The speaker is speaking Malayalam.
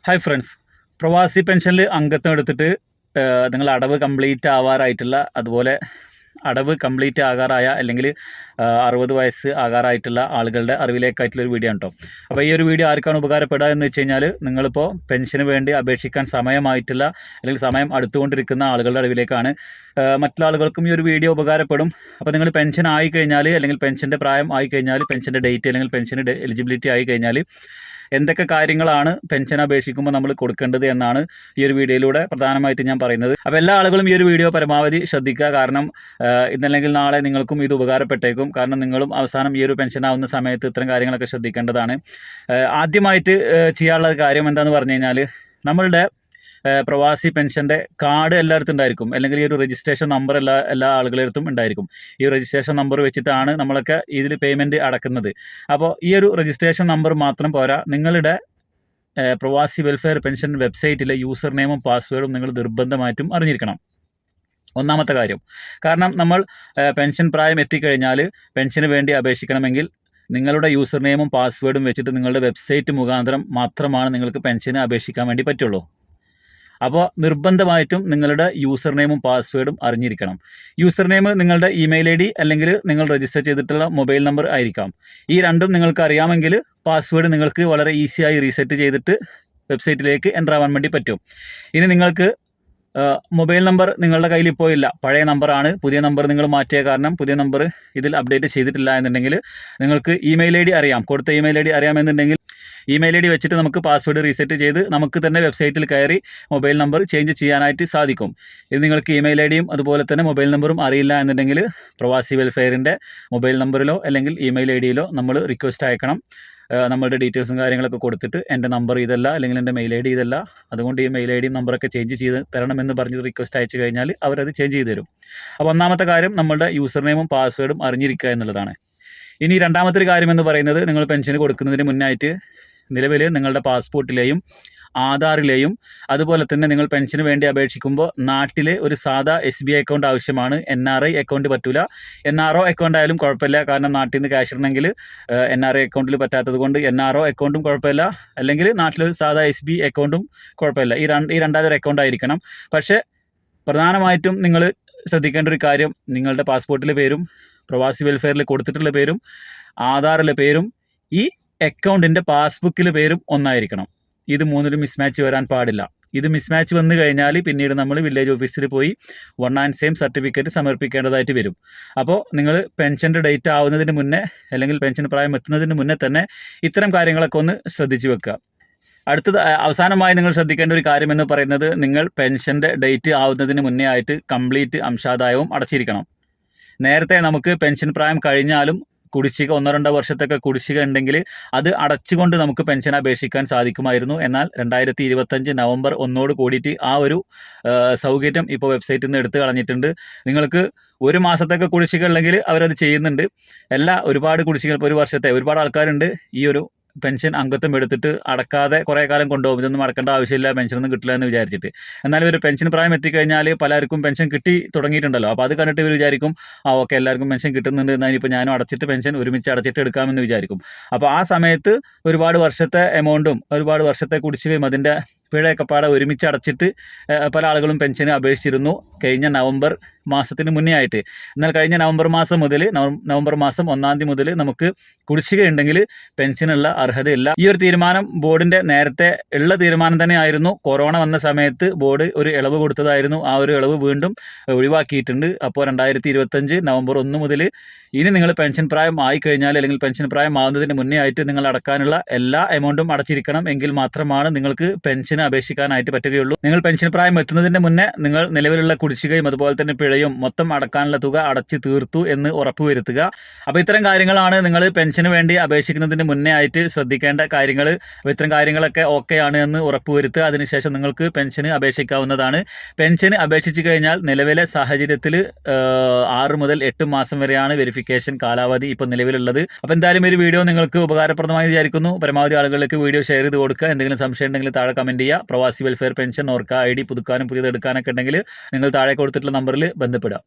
ഹായ് ഫ്രണ്ട്സ്, പ്രവാസി പെൻഷനിൽ അംഗത്വം എടുത്തിട്ട് നിങ്ങൾ അടവ് കംപ്ലീറ്റ് ആവാറായിട്ടുള്ള, അതുപോലെ അടവ് കംപ്ലീറ്റ് ആകാറായ അല്ലെങ്കിൽ 60 വയസ്സ് ആകാറായിട്ടുള്ള ആളുകളുടെ അറിവിലേക്കായിട്ടുള്ളൊരു വീഡിയോ ആണ് കേട്ടോ. അപ്പോൾ ഈ ഒരു വീഡിയോ ആർക്കാണ് ഉപകാരപ്പെടുക എന്ന് വെച്ച് കഴിഞ്ഞാൽ, നിങ്ങളിപ്പോൾ പെൻഷന് വേണ്ടി അപേക്ഷിക്കാൻ സമയമായിട്ടുള്ള അല്ലെങ്കിൽ സമയം അടുത്തുകൊണ്ടിരിക്കുന്ന ആളുകളുടെ അറിവിലേക്കാണ്. മറ്റുള്ള ആളുകൾക്കും ഈ ഒരു വീഡിയോ ഉപകാരപ്പെടും. അപ്പോൾ നിങ്ങൾ പെൻഷൻ ആയിക്കഴിഞ്ഞാൽ, അല്ലെങ്കിൽ പെൻഷൻ്റെ പ്രായം ആയിക്കഴിഞ്ഞാൽ, പെൻഷൻ്റെ ഡേറ്റ് അല്ലെങ്കിൽ പെൻഷന് എലിജിബിലിറ്റി ആയിക്കഴിഞ്ഞാൽ എന്തൊക്കെ കാര്യങ്ങളാണ് പെൻഷൻ അപേക്ഷിക്കുമ്പോൾ നമ്മൾ കൊടുക്കേണ്ടത് എന്നാണ് ഈ ഒരു വീഡിയോയിലൂടെ പ്രധാനമായിട്ട് ഞാൻ പറയുന്നത്. അപ്പോൾ എല്ലാ ആളുകളും ഈ ഒരു വീഡിയോ പരമാവധി ശ്രദ്ധിക്കുക. കാരണം ഇന്നല്ലെങ്കിൽ നാളെ നിങ്ങൾക്കും ഇത് ഉപകാരപ്പെട്ടേക്കും. കാരണം നിങ്ങളും അവസാനം ഈ ഒരു പെൻഷൻ ആവുന്ന സമയത്ത് ഇത്തരം കാര്യങ്ങളൊക്കെ ശ്രദ്ധിക്കേണ്ടതാണ്. ആദ്യമായിട്ട് ചെയ്യാനുള്ള കാര്യം എന്താണെന്ന് പറഞ്ഞു കഴിഞ്ഞാൽ, നമ്മളുടെ പ്രവാസി പെൻഷൻ്റെ കാർഡ് എല്ലായിടത്തും ഉണ്ടായിരിക്കും, അല്ലെങ്കിൽ ഈ ഒരു രജിസ്ട്രേഷൻ നമ്പർ എല്ലാ ആളുകളുടെ ഉണ്ടായിരിക്കും. ഈ രജിസ്ട്രേഷൻ നമ്പർ വെച്ചിട്ടാണ് നമ്മളൊക്കെ ഇതിൽ പേയ്മെൻറ്റ് അടക്കുന്നത്. അപ്പോൾ ഈ ഒരു രജിസ്ട്രേഷൻ നമ്പർ മാത്രം പോരാ, നിങ്ങളുടെ പ്രവാസി വെൽഫെയർ പെൻഷൻ വെബ്സൈറ്റിലെ യൂസർ നെയിമും പാസ്വേഡും നിങ്ങൾ നിർബന്ധമായിട്ടും അറിഞ്ഞിരിക്കണം. ഒന്നാമത്തെ കാര്യം. കാരണം നമ്മൾ പെൻഷൻ പ്രായം എത്തിക്കഴിഞ്ഞാൽ പെൻഷന് വേണ്ടി അപേക്ഷിക്കണമെങ്കിൽ നിങ്ങളുടെ യൂസർ നെയിമും പാസ്വേഡും വെച്ചിട്ട് നിങ്ങളുടെ വെബ്സൈറ്റ് മുഖാന്തരം മാത്രമാണ് നിങ്ങൾക്ക് പെൻഷന് അപേക്ഷിക്കാൻ വേണ്ടി പറ്റുള്ളൂ. അപ്പോൾ നിർബന്ധമായിട്ടും നിങ്ങളുടെ യൂസർ നെയിമും പാസ്വേഡും അറിഞ്ഞിരിക്കണം. യൂസർ നെയിം നിങ്ങളുടെ ഇമെയിൽ ID അല്ലെങ്കിൽ നിങ്ങൾ രജിസ്റ്റർ ചെയ്തിട്ടുള്ള മൊബൈൽ നമ്പർ ആയിരിക്കാം. ഈ രണ്ടും നിങ്ങൾക്ക് അറിയാമെങ്കിൽ പാസ്വേഡ് നിങ്ങൾക്ക് വളരെ ഈസിയായി റീസെറ്റ് ചെയ്തിട്ട് വെബ്സൈറ്റിലേക്ക് എൻ്റർ ആവാൻ വേണ്ടി പറ്റും. ഇനി നിങ്ങൾക്ക് മൊബൈൽ നമ്പർ നിങ്ങളുടെ കയ്യിൽ ഇപ്പോൾ ഇല്ല, പഴയ നമ്പറാണ്, പുതിയ നമ്പർ നിങ്ങൾ മാറ്റിയ കാരണം പുതിയ നമ്പർ ഇതിൽ അപ്ഡേറ്റ് ചെയ്തിട്ടില്ല എന്നുണ്ടെങ്കിൽ, നിങ്ങൾക്ക് ഇമെയിൽ ID അറിയാം, കൊടുത്ത ഇമെയിൽ ID അറിയാമെന്നുണ്ടെങ്കിൽ ഇമെയിൽ ID വെച്ചിട്ട് നമുക്ക് പാസ്വേഡ് റീസെറ്റ് ചെയ്ത് നമുക്ക് തന്നെ വെബ്സൈറ്റിൽ കയറി മൊബൈൽ നമ്പർ ചേഞ്ച് ചെയ്യാനായിട്ട് സാധിക്കും. ഇത് നിങ്ങൾക്ക് ഇമെയിൽ IDയും അതുപോലെ തന്നെ മൊബൈൽ നമ്പറും അറിയില്ല എന്നുണ്ടെങ്കിൽ പ്രവാസി വെൽഫെയറിൻ്റെ മൊബൈൽ നമ്പറിലോ അല്ലെങ്കിൽ ഇമെയിൽ IDയിലോ നമ്മൾ റിക്വസ്റ്റ് അയക്കണം. നമ്മളുടെ ഡീറ്റെയിൽസും കാര്യങ്ങളൊക്കെ കൊടുത്തിട്ട് എൻ്റെ നമ്പർ ഇതല്ല, അല്ലെങ്കിൽ എൻ്റെ മെയിൽ ID ഇതല്ല, അതുകൊണ്ട് ഈ മെയിൽ IDയും നമ്പറൊക്കെ ചേഞ്ച് ചെയ്ത് തരണമെന്ന് പറഞ്ഞ് റിക്വസ്റ്റ് അയച്ചു കഴിഞ്ഞാൽ അവരത് ചേഞ്ച് ചെയ്ത് തരും. അപ്പോൾ ഒന്നാമത്തെ കാര്യം നമ്മളുടെ യൂസർ നെയിമും പാസ്വേഡും അറിഞ്ഞിരിക്കുക എന്നുള്ളതാണ്. ഇനി രണ്ടാമത്തെ ഒരു കാര്യം എന്ന് പറയുന്നത്, നിങ്ങൾ പെൻഷന് കൊടുക്കുന്നതിന് മുന്നായിട്ട് നിലവിൽ നിങ്ങളുടെ പാസ്പോർട്ടിലെയും ആധാറിലെയും അതുപോലെ തന്നെ നിങ്ങൾ പെൻഷന് വേണ്ടി അപേക്ഷിക്കുമ്പോൾ നാട്ടിലെ ഒരു സാധാ SBI അക്കൗണ്ട് ആവശ്യമാണ്. NRI അക്കൗണ്ട് പറ്റില്ല. NRO അക്കൗണ്ട് ആയാലും കുഴപ്പമില്ല, കാരണം നാട്ടിൽ നിന്ന് ക്യാഷ് ഇടണമെങ്കിൽ NRI അക്കൗണ്ടിൽ പറ്റാത്തത് കൊണ്ട് NRO അക്കൗണ്ടും കുഴപ്പമില്ല, അല്ലെങ്കിൽ നാട്ടിലൊരു സാധാ SBI അക്കൗണ്ടും കുഴപ്പമില്ല. ഈ രണ്ടാമതൊരു അക്കൗണ്ട് ആയിരിക്കണം. പക്ഷേ പ്രധാനമായിട്ടും നിങ്ങൾ ശ്രദ്ധിക്കേണ്ട ഒരു കാര്യം, നിങ്ങളുടെ പാസ്പോർട്ടിലെ പേരും പ്രവാസി വെൽഫെയറിൽ കൊടുത്തിട്ടുള്ള പേരും ആധാറിലെ പേരും ഈ അക്കൗണ്ടിൻ്റെ പാസ്ബുക്കിലെ പേരും ഒന്നായിരിക്കണം. ഇത് മൂന്നിലും മിസ്മാച്ച് വരാൻ പാടില്ല. ഇത് മിസ്മാച്ച് വന്നു കഴിഞ്ഞാൽ പിന്നീട് നമ്മൾ വില്ലേജ് ഓഫീസിൽ പോയി 1 and same സർട്ടിഫിക്കറ്റ് സമർപ്പിക്കേണ്ടതായിട്ട് വരും. അപ്പോൾ നിങ്ങൾ പെൻഷൻ്റെ ഡേറ്റ് ആവുന്നതിന് മുന്നേ, അല്ലെങ്കിൽ പെൻഷൻ പ്രായം എത്തുന്നതിന് മുന്നേ തന്നെ ഇത്തരം കാര്യങ്ങളൊക്കെ ഒന്ന് ശ്രദ്ധിച്ചു വെക്കുക. അടുത്തത് അവസാനമായി നിങ്ങൾ ശ്രദ്ധിക്കേണ്ട ഒരു കാര്യം എന്ന് പറയുന്നത്, നിങ്ങൾ പെൻഷൻ്റെ ഡേറ്റ് ആവുന്നതിന് മുന്നേ ആയിട്ട് കംപ്ലീറ്റ് അംശാദായവും അടച്ചിരിക്കണം. നേരത്തെ നമുക്ക് പെൻഷൻ പ്രായം കഴിഞ്ഞാലും കുടിശ്ശിക 1-2 വർഷത്തൊക്കെ കുടിശ്ശിക ഉണ്ടെങ്കിൽ അത് അടച്ചുകൊണ്ട് നമുക്ക് പെൻഷൻ അപേക്ഷിക്കാൻ സാധിക്കുമായിരുന്നു. എന്നാൽ 2025 നവംബർ 1 കൂടിയിട്ട് ആ ഒരു സൗകര്യം ഇപ്പോൾ വെബ്സൈറ്റിൽ നിന്ന് എടുത്തു കളഞ്ഞിട്ടുണ്ട്. നിങ്ങൾക്ക് ഒരു മാസത്തൊക്കെ കുടിശ്ശിക ഉണ്ടെങ്കിൽ അവരത് ചെയ്യുന്നുണ്ട്. ഒരുപാട് കുടിശ്ശിക, ഇപ്പോൾ ഒരു വർഷത്തെ ഒരുപാട് ആൾക്കാരുണ്ട് ഈ ഒരു പെൻഷൻ അംഗത്വം എടുത്തിട്ട് അടക്കാതെ കുറേ കാലം കൊണ്ടുപോകും. ഇതൊന്നും അടക്കേണ്ട ആവശ്യമില്ല, പെൻഷനൊന്നും കിട്ടില്ല എന്ന് വിചാരിച്ചിട്ട്. എന്നാൽ ഒരു പെൻഷൻ പ്രായം എത്തിക്കഴിഞ്ഞാൽ പലർക്കും പെൻഷൻ കിട്ടി തുടങ്ങിയിട്ടുണ്ടല്ലോ. അപ്പോൾ അത് കണ്ടിട്ട് ഇവർ വിചാരിക്കും, ഓക്കെ എല്ലാവർക്കും പെൻഷൻ കിട്ടുന്നുണ്ട്, എന്നാൽ ഇപ്പോൾ ഞാനും അടച്ചിട്ട് പെൻഷൻ ഒരുമിച്ച് അടച്ചിട്ട് എടുക്കാമെന്ന് വിചാരിക്കും. അപ്പോൾ ആ സമയത്ത് ഒരുപാട് വർഷത്തെ എമൗണ്ടും ഒരുപാട് വർഷത്തെ കുടിശ്ശികയും അതിൻ്റെ പിഴയൊക്കെ പാടെ ഒരുമിച്ച് അടച്ചിട്ട് പല ആളുകളും പെൻഷന് അപേക്ഷിച്ചിരുന്നു കഴിഞ്ഞ നവംബർ മാസത്തിന് മുന്നേ ആയിട്ട്. എന്നാൽ കഴിഞ്ഞ നവംബർ മാസം 1 മുതൽ നമുക്ക് കുടിശ്ശിക ഉണ്ടെങ്കിൽ പെൻഷനുള്ള അർഹതയില്ല. ഈ ഒരു തീരുമാനം ബോർഡിൻ്റെ നേരത്തെ ഉള്ള തീരുമാനം തന്നെ ആയിരുന്നു. കൊറോണ വന്ന സമയത്ത് ബോർഡ് ഒരു ഇളവ് കൊടുത്തതായിരുന്നു. ആ ഒരു ഇളവ് വീണ്ടും ഒഴിവാക്കിയിട്ടുണ്ട്. അപ്പോൾ 2025 നവംബർ 1 മുതൽ ഇനി നിങ്ങൾ പെൻഷൻ പ്രായം ആയിക്കഴിഞ്ഞാൽ, അല്ലെങ്കിൽ പെൻഷൻ പ്രായം ആവുന്നതിന് മുന്നേ ആയിട്ട് നിങ്ങൾ അടക്കാനുള്ള എല്ലാ എമൗണ്ടും അടച്ചിരിക്കണം. എങ്കിൽ മാത്രമാണ് നിങ്ങൾക്ക് പെൻഷന് അപേക്ഷിക്കാനായിട്ട് പറ്റുകയുള്ളൂ. നിങ്ങൾ പെൻഷൻ പ്രായം എത്തുന്നതിന് മുന്നേ നിങ്ങൾ നിലവിലുള്ള കുടിശ്ശികയും അതുപോലെ തന്നെ പിഴയും മൊത്തം അടക്കാനുള്ള തുക അടച്ചു തീർത്തു എന്ന് ഉറപ്പുവരുത്തുക. അപ്പോൾ ഇത്തരം കാര്യങ്ങളാണ് നിങ്ങൾ പെൻഷന് വേണ്ടി അപേക്ഷിക്കുന്നതിന് മുന്നേ ആയിട്ട് ശ്രദ്ധിക്കേണ്ട കാര്യങ്ങൾ. അപ്പോൾ ഇത്തരം കാര്യങ്ങളൊക്കെ ഓക്കെയാണ് എന്ന് ഉറപ്പുവരുത്തുക. അതിനുശേഷം നിങ്ങൾക്ക് പെൻഷന് അപേക്ഷിക്കാവുന്നതാണ്. പെൻഷന് അപേക്ഷിച്ച് കഴിഞ്ഞാൽ നിലവിലെ സാഹചര്യത്തിൽ 6 മുതൽ 8 മാസം വരെയാണ് വെരിഫിക്കേഷൻ കാലാവധി ഇപ്പോൾ നിലവിലുള്ളത്. അപ്പോൾ എന്തായാലും ഒരു വീഡിയോ നിങ്ങൾക്ക് ഉപകാരപ്രദമായി വിചാരിക്കുന്നു. പരമാവധി ആളുകളിലേക്ക് വീഡിയോ ഷെയർ ചെയ്ത് കൊടുക്കുക. എന്തെങ്കിലും സംശയം ഉണ്ടെങ്കിൽ താഴെ കമൻറ്റ് ചെയ്യുക. പ്രവാസി വെൽഫെയർ പെൻഷൻ ഓർക്കുക. ID പുതുക്കാനും പുതിയത് എടുക്കാനൊക്കെ ഉണ്ടെങ്കിൽ നിങ്ങൾ താഴെ കൊടുത്തിട്ടുള്ള നമ്പറിൽ ബന്ധപ്പെടുക.